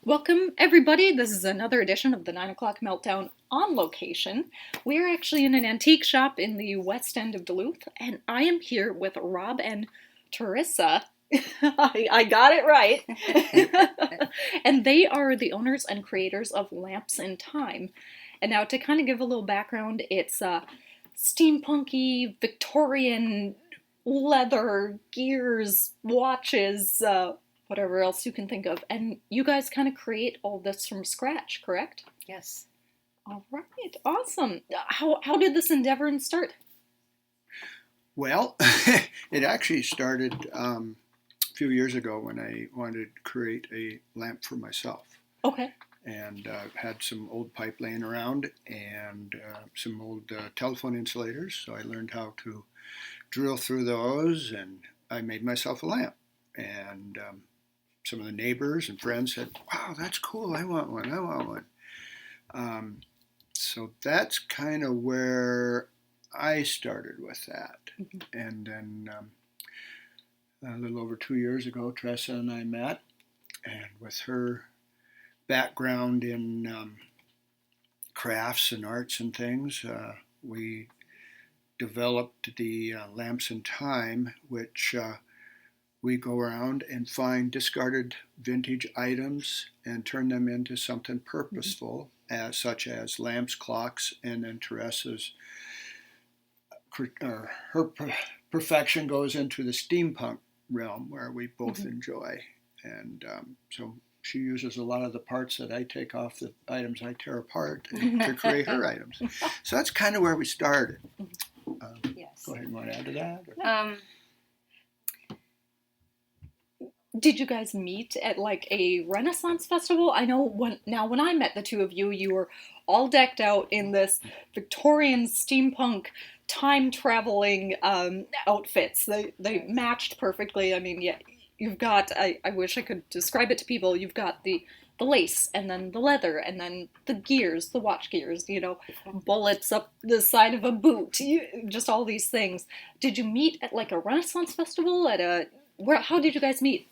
Welcome, everybody. This is another edition of the 9 o'clock Meltdown on location. We're actually in an antique shop in the west end of Duluth, and I am here with Rob and Teressa. I got it right. And they are the owners and creators of Lampsntime. And now to kind of give a little background, it's steampunky, Victorian leather, gears, watches, whatever else you can think of. And you guys kind of create all this from scratch, correct? Yes. All right, awesome. How did this endeavor start? Well, it actually started a few years ago when I wanted to create a lamp for myself. Okay. And had some old pipe laying around and some old telephone insulators. So I learned how to drill through those, and I made myself a lamp. And some of the neighbors and friends said, "Wow, that's cool. I want one. So that's kind of where I started with that. Mm-hmm. And then a little over 2 years ago, Teressa and I met, and with her background in crafts and arts and things, we developed the Lampsntime, which we go around and find discarded vintage items and turn them into something purposeful, such as lamps, clocks, and then Teressa's her perfection goes into the steampunk realm, where we both enjoy. And so she uses a lot of the parts that I take off the items I tear apart to create her items. So that's kind of where we started. Yes. Go ahead, you want to add to that? Did you guys meet at like a Renaissance festival? I know when I met the two of you, you were all decked out in this Victorian steampunk time-traveling outfits. They matched perfectly. I mean, yeah, you've got, I wish I could describe it to people, you've got the lace, and then the leather, and then the gears, the watch gears, bullets up the side of a boot, just all these things. Did you meet at like a Renaissance festival? How did you guys meet?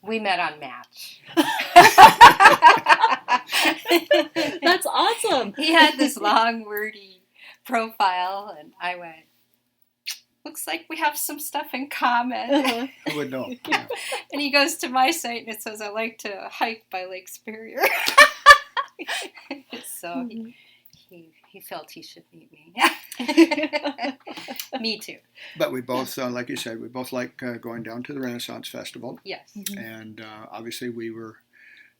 We met on Match. That's awesome. He had this long, wordy profile, and I went, looks like we have some stuff in common. I would know. Yeah. And he goes to my site, and it says, I like to hike by Lake Superior. So he felt he should meet me. Me too. But we both, like you said, we both like going down to the Renaissance Festival. Yes. And obviously we were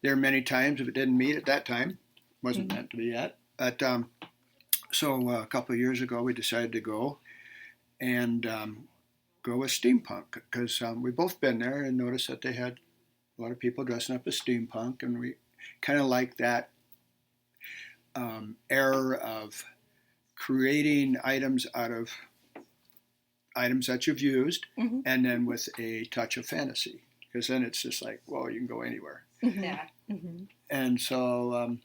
there many times. If it didn't meet at that time, wasn't meant to be yet. But so a couple of years ago, we decided to go and go with steampunk, because we've both been there and noticed that they had a lot of people dressing up as steampunk, and we kind of like that era of creating items out of items that you've used, and then with a touch of fantasy, because then it's just like, well, you can go anywhere. Yeah. And so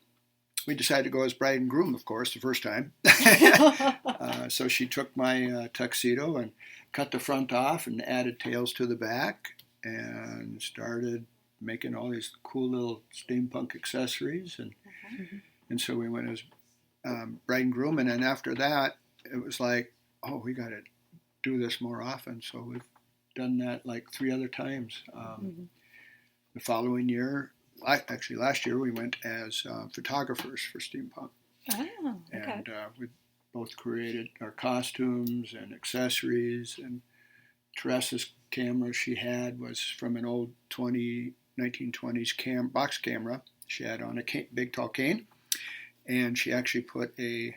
we decided to go as bride and groom, of course, the first time. So she took my tuxedo and cut the front off and added tails to the back and started making all these cool little steampunk accessories. And so we went as bride and groom. And then after that, it was like, oh, we got to do this more often. So we've done that like 3 other times. The following year, actually last year, we went as photographers for steampunk. Oh, okay. And we both created our costumes and accessories. And Teressa's camera she had was from an old 1920s box camera she had on a big tall cane. And she actually put a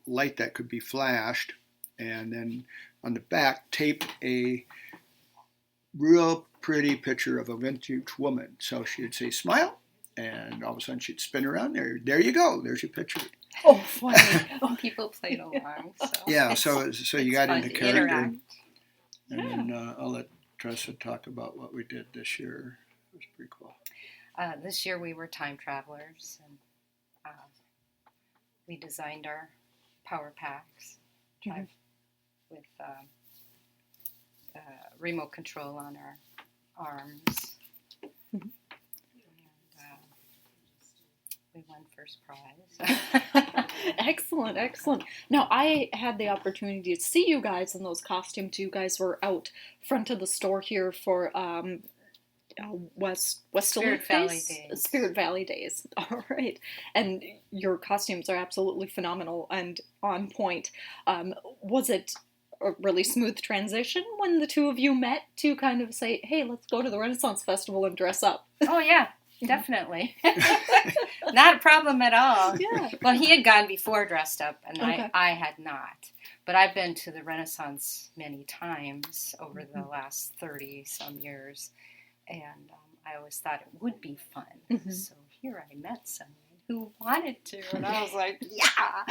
light that could be flashed, and then on the back taped a real pretty picture of a vintage woman. So she'd say, "Smile," and all of a sudden she'd spin around. There you go. There's your picture. Oh, funny. People played along. So yeah, so you got into character. Interact. And then I'll let Teressa talk about what we did this year. It was pretty cool. This year we were time travelers, and we designed our power packs with remote control on arms. Mhm. And, we won first prize. Excellent, excellent. Now, I had the opportunity to see you guys in those costumes. You guys were out front of the store here for West Spirit Duluth Valley Days? Days. Spirit Valley Days. All right. And your costumes are absolutely phenomenal and on point. Was it a really smooth transition when the two of you met to kind of say, hey, let's go to the Renaissance Festival and dress up? Oh, yeah, definitely. Not a problem at all. Yeah. Well, he had gone before dressed up, and Okay. I had not. But I've been to the Renaissance many times over the last 30-some years, and I always thought it would be fun. Mhm. So here I met someone who wanted to, and I was like, yeah!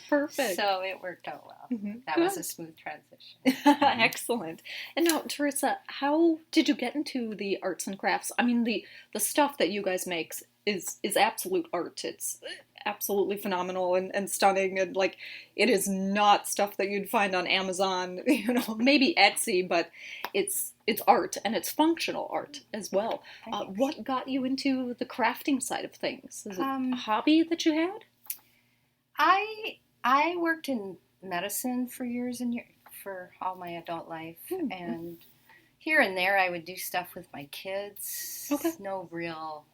Perfect. So it worked out well. Mhm. That was a smooth transition. Excellent. And now, Teressa, how did you get into the arts and crafts? I mean, the stuff that you guys make is absolute art. It's absolutely phenomenal and stunning, and like it is not stuff that you'd find on Amazon, maybe Etsy, but it's art, and it's functional art as well. Thanks. What got you into the crafting side of things? Is it Um, a hobby that you had? I worked in medicine for years and years, for all my adult life, and here and there I would do stuff with my kids. Okay. No real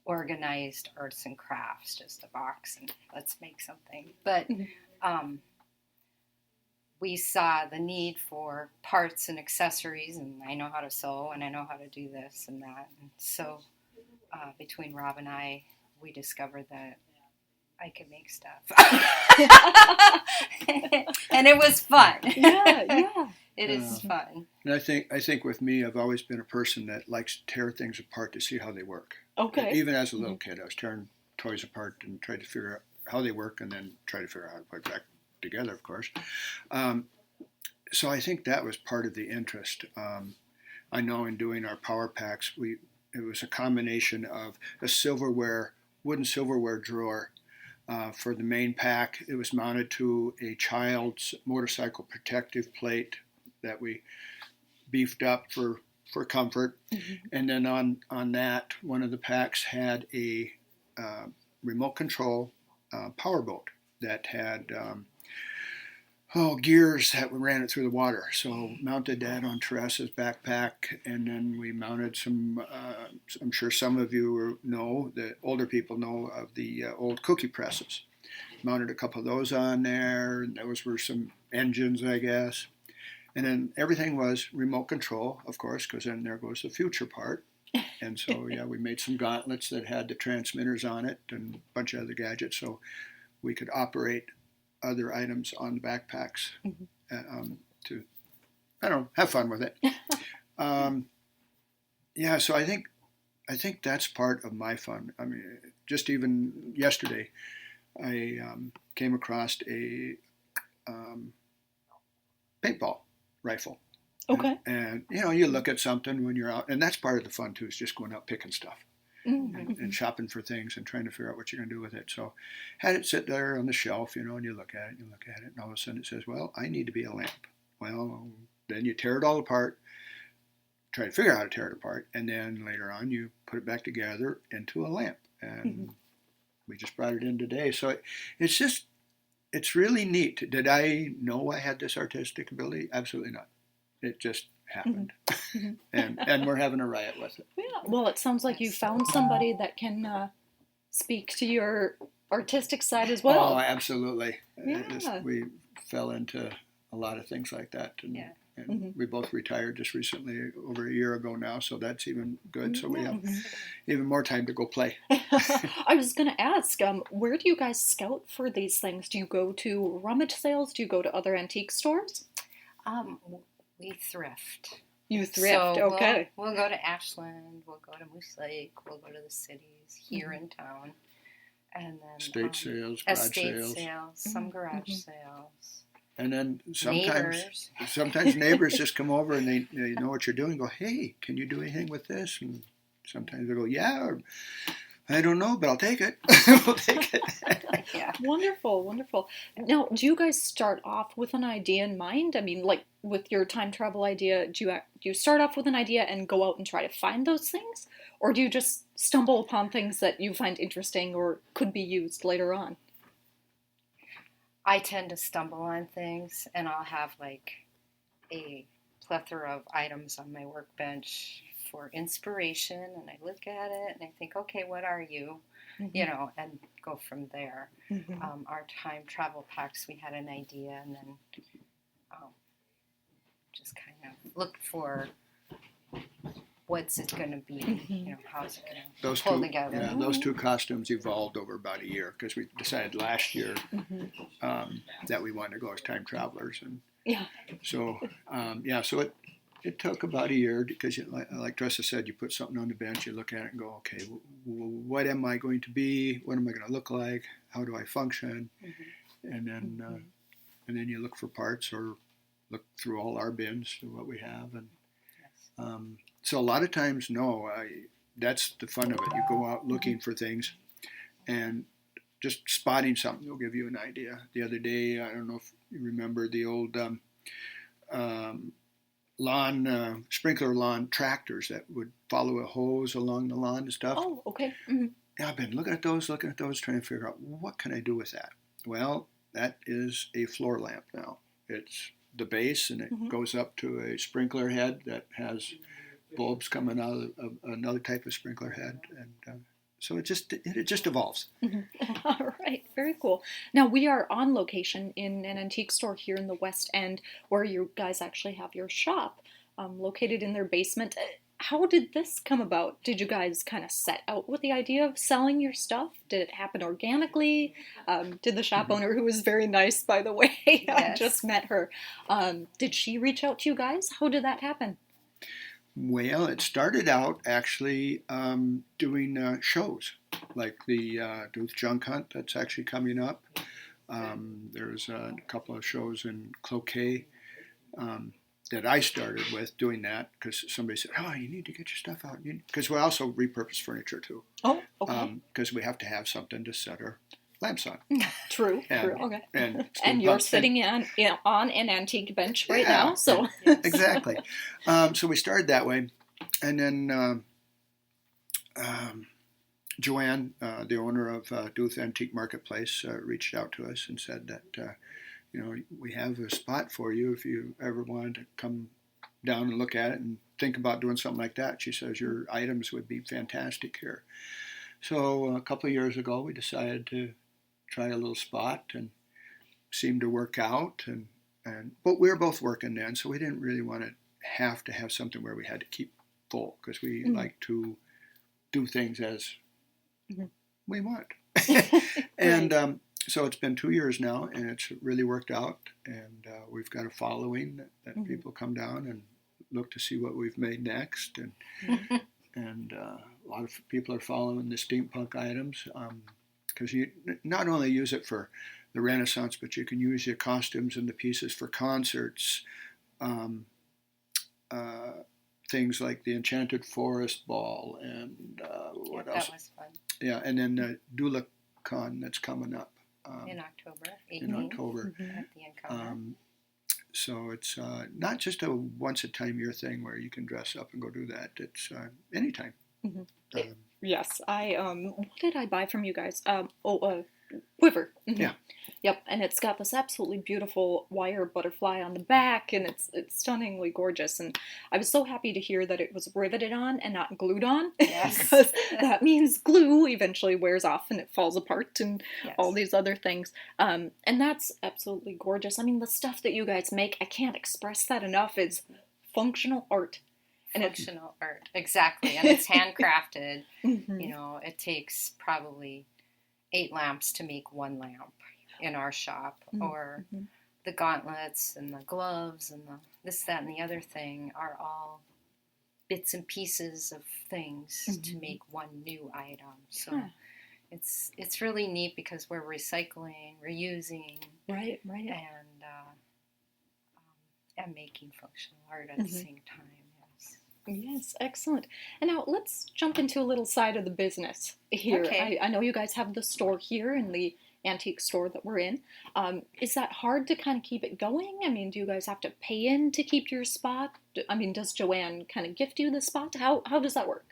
organized arts and crafts, just a box and let's make something. But we saw the need for parts and accessories, and I know how to sew, and I know how to do this and that. And so between Rob and I, we discovered that I could make stuff. And it was fun. Yeah. It is fun. And I think with me, I've always been a person that likes to tear things apart to see how they work. Okay. Even as a little kid, I was tearing toys apart and tried to figure out how they work, and then try to figure out how to put it back together, of course. So I think that was part of the interest. I know in doing our power packs, it was a combination of a wooden silverware drawer. For the main pack, it was mounted to a child's motorcycle protective plate that we beefed up for comfort. Mm-hmm. And then on that, one of the packs had a remote control powerboat that had gears that ran it through the water. So mounted that on Teressa's backpack, and then we mounted some, I'm sure some of you know, the older people know of the old cookie presses. Mounted a couple of those on there, and those were some engines, I guess. And then everything was remote control, of course, because then there goes the future part. And so, yeah, we made some gauntlets that had the transmitters on it and a bunch of other gadgets so we could operate other items on the backpacks to, I don't know, have fun with it. Yeah, so I think that's part of my fun. I mean, just even yesterday, I came across a paintball rifle. Okay. And you look at something when you're out, and that's part of the fun too, is just going out picking stuff. And shopping for things and trying to figure out what you're going to do with it. So had it sit there on the shelf, and you look at it, and all of a sudden it says, well, I need to be a lamp. Well, then you tear it all apart, try to figure out how to tear it apart, and then later on you put it back together into a lamp. And we just brought it in today. So it's really neat. Did I know I had this artistic ability? Absolutely not. It just happened. And we're having a riot with it. Yeah. Well, it sounds like you found somebody that can speak to your artistic side as well. Oh, absolutely. Yeah. We fell into a lot of things like that. And we both retired just recently, over a year ago now, so that's even good. So we have even more time to go play. I was going to ask, where do you guys scout for these things? Do you go to rummage sales? Do you go to other antique stores? We thrift. You thrift, so okay. We'll go to Ashland, we'll go to Moose Lake, we'll go to the cities here in town. And then estate sales, some garage sales. And then sometimes neighbors just come over and they know what you're doing and go, hey, can you do anything with this? And sometimes they go, yeah, or, I don't know, but I'll take it. We'll take it. Yeah. Wonderful. Now, do you guys start off with an idea in mind? I mean, like, with your time travel idea, do you start off with an idea and go out and try to find those things? Or do you just stumble upon things that you find interesting or could be used later on? I tend to stumble on things, and I'll have like a plethora of items on my workbench for inspiration, and I look at it and I think, okay, what are you? You know, and go from there. Our time travel packs, we had an idea, and then just kind of looked for what's it going to be, you know, how's it going to pull together. Yeah, those two costumes evolved over about a year because we decided last year that we wanted to go as time travelers, and so so it took about a year because, like Teressa said, you put something on the bench, you look at it and go, okay, what am I going to be? What am I going to look like? How do I function? And then you look for parts or look through all our bins to what we have, and so a lot of times, that's the fun of it. You go out looking for things, and just spotting something will give you an idea. The other day, I don't know if you remember the old sprinkler lawn tractors that would follow a hose along the lawn and stuff. Oh, okay. Yeah, I've been looking at those, trying to figure out what can I do with that. Well, that is a floor lamp now. It's the base, and it goes up to a sprinkler head that has bulbs coming out of another type of sprinkler head, and so it just evolves. All right, very cool. Now we are on location in an antique store here in the West End, where you guys actually have your shop, located in their basement. How did this come about? Did you guys kind of set out with the idea of selling your stuff? Did it happen organically? Did the shop owner, who was very nice, by the way, I just met her, did she reach out to you guys? How did that happen? Well, it started out actually doing shows, like the Duluth Junk Hunt that's actually coming up. There's a couple of shows in Cloquet that I started with doing that because somebody said, "Oh, you need to get your stuff out." Because we also repurpose furniture too. Oh, okay. Because we have to have something to set our lamps on. True. Okay. And you're sitting on an antique bench right now, so exactly. So we started that way, and then Joanne, the owner of Duluth Antique Marketplace, reached out to us and said that we have a spot for you if you ever wanted to come down and look at it and think about doing something like that. She says your items would be fantastic here. So a couple of years ago, we decided to try a little spot, and seemed to work out. But we were both working then, so we didn't really want to have something where we had to keep full, because we like to do things as we want. And so it's been 2 years now, and it's really worked out. And we've got a following that people come down and look to see what we've made next. And a lot of people are following the steampunk items, because you not only use it for the Renaissance, but you can use your costumes and the pieces for concerts. Things like the Enchanted Forest Ball and what else? That was fun. Yeah, and then the Duluth Con that's coming up. In October, 18th, in October. At the Encounter. So it's not just a once-a-time-year thing where you can dress up and go do that. It's anytime. Yes, what did I buy from you guys? Quiver. Yeah. Yep, and it's got this absolutely beautiful wire butterfly on the back, and it's stunningly gorgeous. And I was so happy to hear that it was riveted on and not glued on. Yes. Because that means glue eventually wears off and it falls apart and all these other things. And that's absolutely gorgeous. I mean, the stuff that you guys make, I can't express that enough. It's functional art. Functional art, exactly. And it's handcrafted. It takes probably 8 lamps to make 1 lamp in our shop, or the gauntlets and the gloves and the this, that, and the other thing are all bits and pieces of things to make one new item. So it's really neat because we're recycling, reusing, right, and making functional art at the same time. Yes, excellent. And now let's jump into a little side of the business here. Okay. I know you guys have the store here in the antique store that we're in. Is that hard to kind of keep it going? I mean, do you guys have to pay in to keep your spot? I mean, does Joanne kind of gift you the spot? How does that work?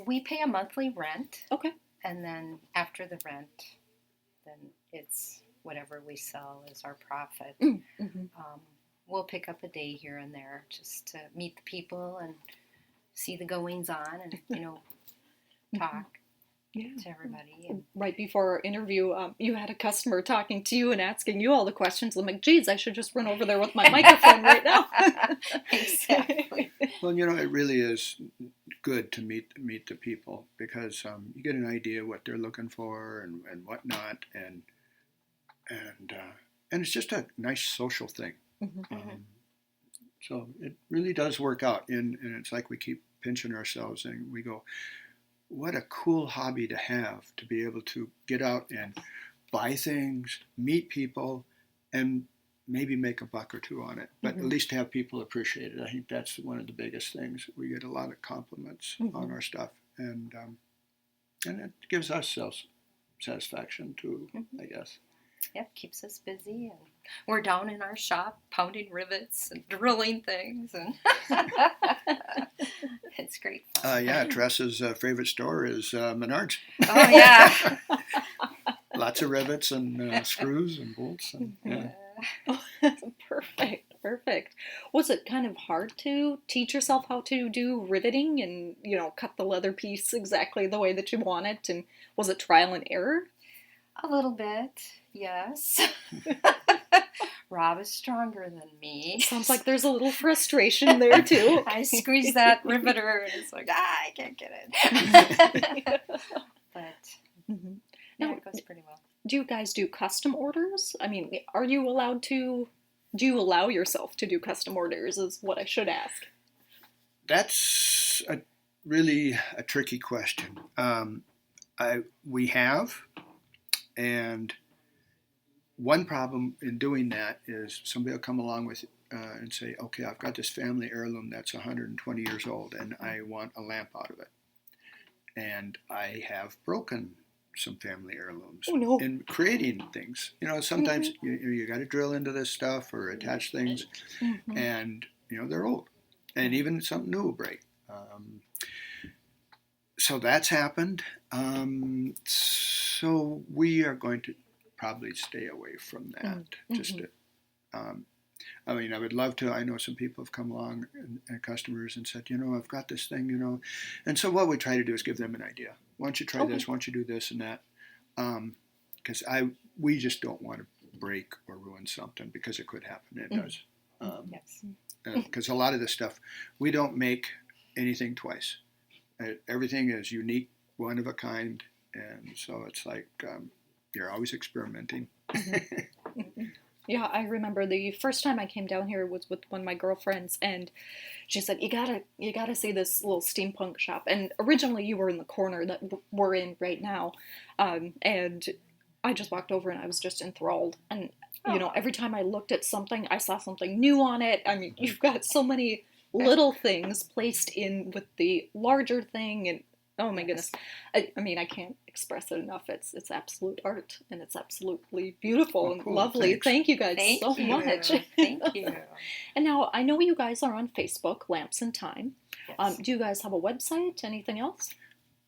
We pay a monthly rent. Okay. And then after the rent, then it's whatever we sell is our profit. Mm-hmm. We'll pick up a day here and there just to meet the people and see the goings on and, talk to everybody. And right before our interview, you had a customer talking to you and asking you all the questions. I'm like, geez, I should just run over there with my microphone right now. Exactly. Well, it really is good to meet the people because you get an idea what they're looking for and whatnot, and it's just a nice social thing. Mm-hmm. So it really does work out, and it's like we keep pinching ourselves and we go, what a cool hobby to have, to be able to get out and buy things, meet people, and maybe make a buck or two on it, but at least have people appreciate it. I think that's one of the biggest things. We get a lot of compliments on our stuff, and it gives us self-satisfaction too, I guess. Yep, keeps us busy, and we're down in our shop pounding rivets and drilling things, and it's great fun. Teressa's favorite store is Menards. Oh yeah. Lots of rivets and screws and bolts. And, yeah. Perfect. Was it kind of hard to teach yourself how to do riveting and, cut the leather piece exactly the way that you want it? And was it trial and error? A little bit, yes. Rob is stronger than me. Sounds like there's a little frustration there, too. I squeeze that riveter, and it's like, I can't get it. But, yeah, it goes pretty well. Do you guys do custom orders? I mean, are you allowed to... Do you allow yourself to do custom orders, is what I should ask. That's really a tricky question. We have... And one problem in doing that is somebody will come along with and say, okay, I've got this family heirloom that's 120 years old, and I want a lamp out of it. And I have broken some family heirlooms in creating things. Sometimes you got to drill into this stuff or attach things, and they're old, and even something new will break. So that's happened. So we are going to probably stay away from that. Just to, I would love to. I know some people have come along and customers and said, I've got this thing, And so what we try to do is give them an idea. Why don't you try this? Why don't you do this and that? Because we just don't want to break or ruin something because it could happen. It does. Yes. Because a lot of this stuff, we don't make anything twice. Everything is unique, one of a kind, and so it's like you're always experimenting. Yeah, I remember the first time I came down here was with one of my girlfriends, and she said, you gotta see this little steampunk shop. And originally you were in the corner that we're in right now, and I just walked over and I was just enthralled. And every time I looked at something, I saw something new on it. I mean, you've got so many little things placed in with the larger thing, and oh my goodness, I mean, I can't express it enough. It's absolute art, and it's absolutely beautiful and lovely. Thanks. Thank you guys so much. Thank you. And now I know you guys are on Facebook, Lampsntime. Yes. Do you guys have a website? Anything else?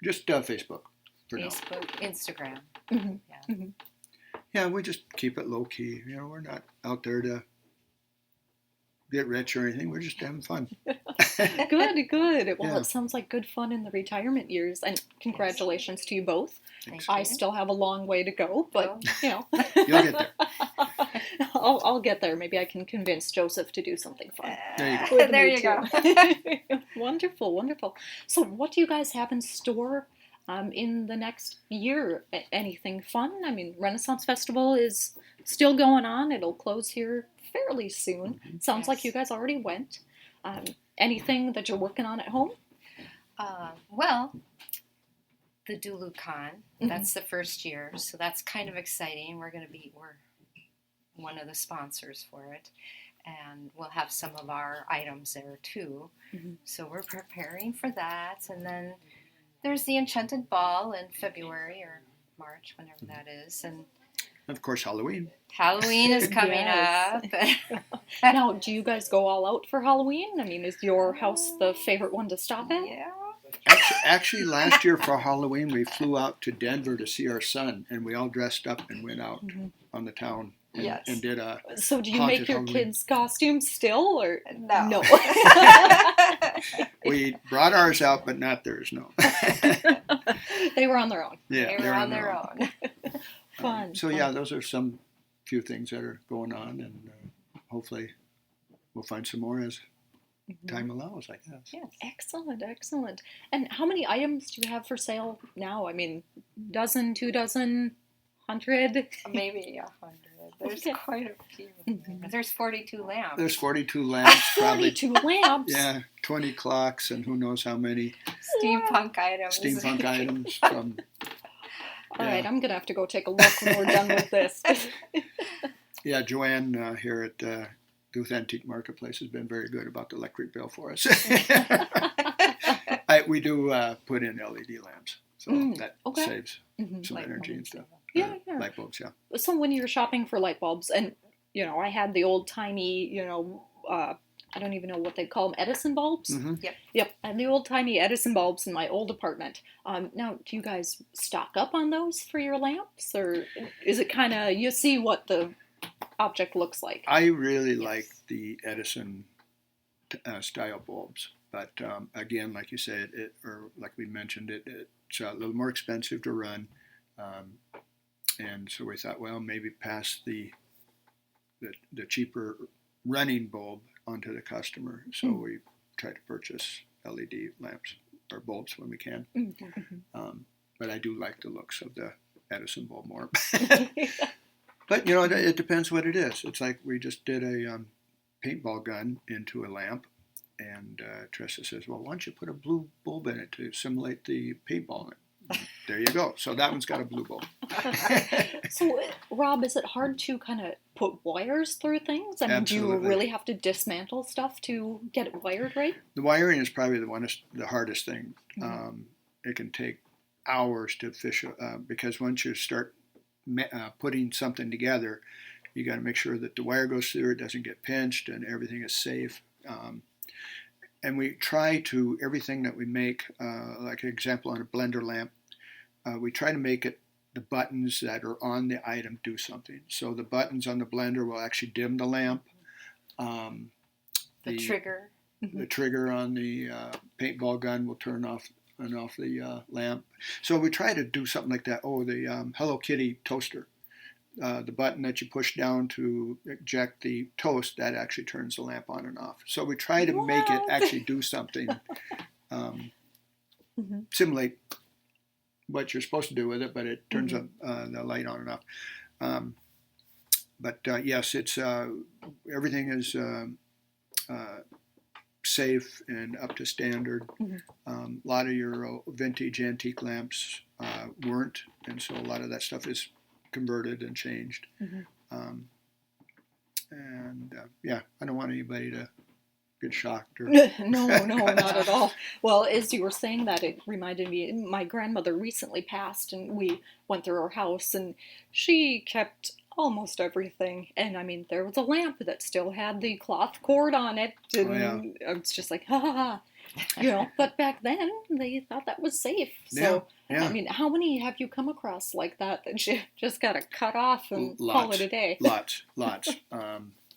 Just Facebook for now. Facebook, Instagram. Mm-hmm. Mm-hmm. Yeah, we just keep it low key. We're not out there to get rich or anything. We're just having fun. Good. Well, Yeah. It sounds like good fun in the retirement years, and congratulations to you both. Thank I you. still have a long way to go, but You'll get there. I'll get there. Maybe I can convince Joseph to do something fun. There you go. Wonderful. So what do you guys have in store in the next year? Anything fun? I mean, Renaissance Festival is still going on. It'll close here fairly soon. Sounds like you guys already went. Anything that you're working on at home? Well, the Duluth Con, that's the first year, so that's kind of exciting. We're one of the sponsors for it, and we'll have some of our items there too. So we're preparing for that, and then there's the Enchanted Ball in February or March, whenever that is. And of course, Halloween. Halloween is coming Yes. up. Now, do you guys go all out for Halloween? I mean, is your house the favorite one to stop at? Yeah. Actually, last year for Halloween, we flew out to Denver to see our son, and we all dressed up and went out on the town and, Yes. and did a So do you haunted make your Halloween. kids' costumes still, or No. We brought ours out, but not theirs, no. They were on their own. Yeah, They were on their own. Fun. So yeah, those are some few things that are going on, and hopefully we'll find some more as time allows, I guess. Yes. Excellent, excellent. And how many items do you have for sale now? I mean, dozen, 2 dozen, 100? Maybe 100. There's Okay. quite a few. There's 42 lamps. There's 42 lamps, probably. 42 lamps? Yeah, 20 clocks, and who knows how many Steampunk items. steampunk items from. All right, I'm going to have to go take a look when we're done with this. Yeah, Joanne here at Duluth Antique Marketplace has been very good about the electric bill for us. We do put in LED lamps, so that okay. saves some Light energy and bulbs. stuff. Yeah, yeah. Light bulbs, yeah. So when you're shopping for light bulbs, and, you know, I had the old-timey, I don't even know what they call them, Edison bulbs? Mm-hmm. Yep, I had the old-timey Edison bulbs in my old apartment. Now, do you guys stock up on those for your lamps, or is it kind of, you see what the object looks like? I really like the Edison style bulbs, but again, like you said, or like we mentioned, it's a little more expensive to run, and so we thought, well, maybe pass the cheaper running bulb onto the customer. So we try to purchase LED lamps or bulbs when we can. But I do like the looks of the Edison bulb more. But, you know, it depends what it is. It's like we just did a paintball gun into a lamp, and Teressa says, well, why don't you put a blue bulb in it to simulate the paintball? There you go. So that one's got a blue bulb. So, Rob, is it hard to kind of put wires through things? I mean, do you Absolutely. really have to dismantle stuff to get it wired right? The wiring is probably the hardest thing. It can take hours to fish, because once you start putting something together, you got to make sure that the wire goes through, it doesn't get pinched, and everything is safe. And we try to, everything that we make, like an example on a blender lamp, we try to make it, the buttons that are on the item do something. So the buttons on the blender will actually dim the lamp. The trigger. The trigger on the paintball gun will turn off the lamp. So we try to do something like that. Oh, the Hello Kitty toaster. The button that you push down to eject the toast, that actually turns the lamp on and off. So we try to make it actually do something, simulate what you're supposed to do with it, but it turns up the light on and off. But yes, it's everything is safe and up to standard. A lot of your vintage antique lamps weren't, and so a lot of that stuff is converted and changed. Yeah, I don't want anybody to get shocked. Or No, not at all. Well, as you were saying that, it reminded me, my grandmother recently passed, and we went through her house, and she kept almost everything. And I mean, there was a lamp that still had the cloth cord on it, and I was just like, ha ha ha. You know, but back then they thought that was safe. So, yeah. I mean, how many have you come across like that you just got to cut off and call it a day? Lots.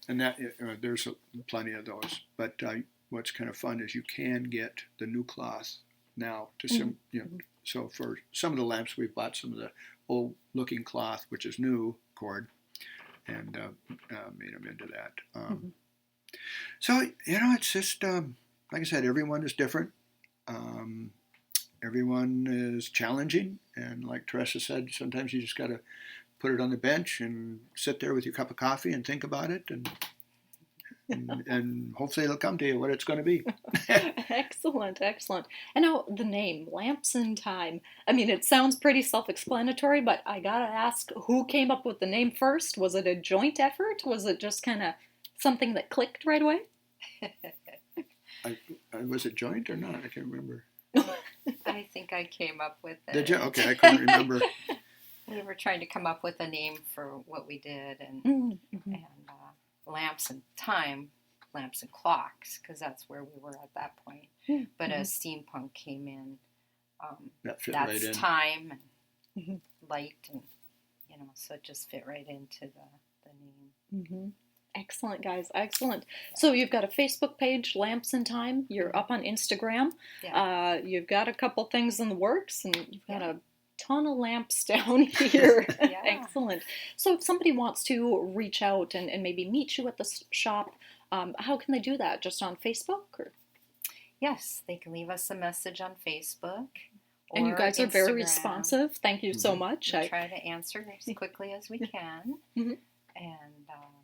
And that there's plenty of those. But what's kind of fun is you can get the new cloth now to so for some of the lamps we've bought some of the old looking cloth, which is new cord, and made them into that. So it's just like I said, everyone is different. Everyone is challenging, and like Teressa said, sometimes you just got to put it on the bench and sit there with your cup of coffee and think about it, and hopefully it'll come to you what it's going to be. Excellent. And now the name, Lampsntime. I mean, it sounds pretty self-explanatory, but I gotta ask, who came up with the name first? Was it a joint effort? Was it just kind of something that clicked right away? Was it joint or not? I can't remember. I think I came up with it. Did you? Okay, I couldn't remember. We were trying to come up with a name for what we did, and Mm-hmm. lamps and time, lamps and clocks, because that's where we were at that point. Mm-hmm. But as steampunk came in, That fit that's right in. time and Mm-hmm. light, and so it just fit right into the name. Mm-hmm. Excellent, guys. Excellent. So you've got a Facebook page, Lampsntime. You're up on Instagram. Yeah. You've got a couple things in the works, and you've got a ton of lamps down here. Yeah. Excellent. So if somebody wants to reach out and maybe meet you at the shop, how can they do that? Just on Facebook? Or? Yes, they can leave us a message on Facebook. And you or guys are very Instagram. responsive. Thank you so much. We try to answer as quickly as we can. Mhm. And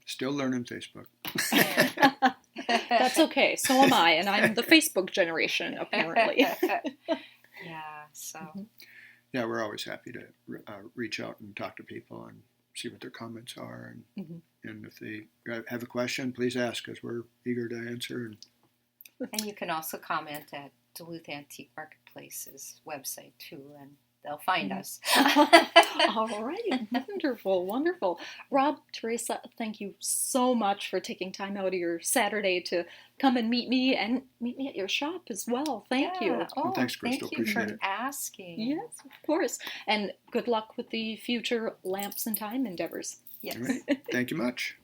Still learning Facebook. That's okay. So am I, and I'm the Facebook generation, apparently. Yeah, so. Yeah, we're always happy to reach out and talk to people and see what their comments are. And if they have a question, please ask, because we're eager to answer. And you can also comment at Duluth Antique Marketplace's website, too, and they'll find us. All right. Wonderful. Wonderful. Rob, Teresa, thank you so much for taking time out of your Saturday to come and meet me and meet me at your shop as well. Thank you. Oh, thanks, Crystal. Thank you Appreciate for it. asking. Yes, of course. And good luck with the future Lamps and Time endeavors. Yes. All right. Thank you much.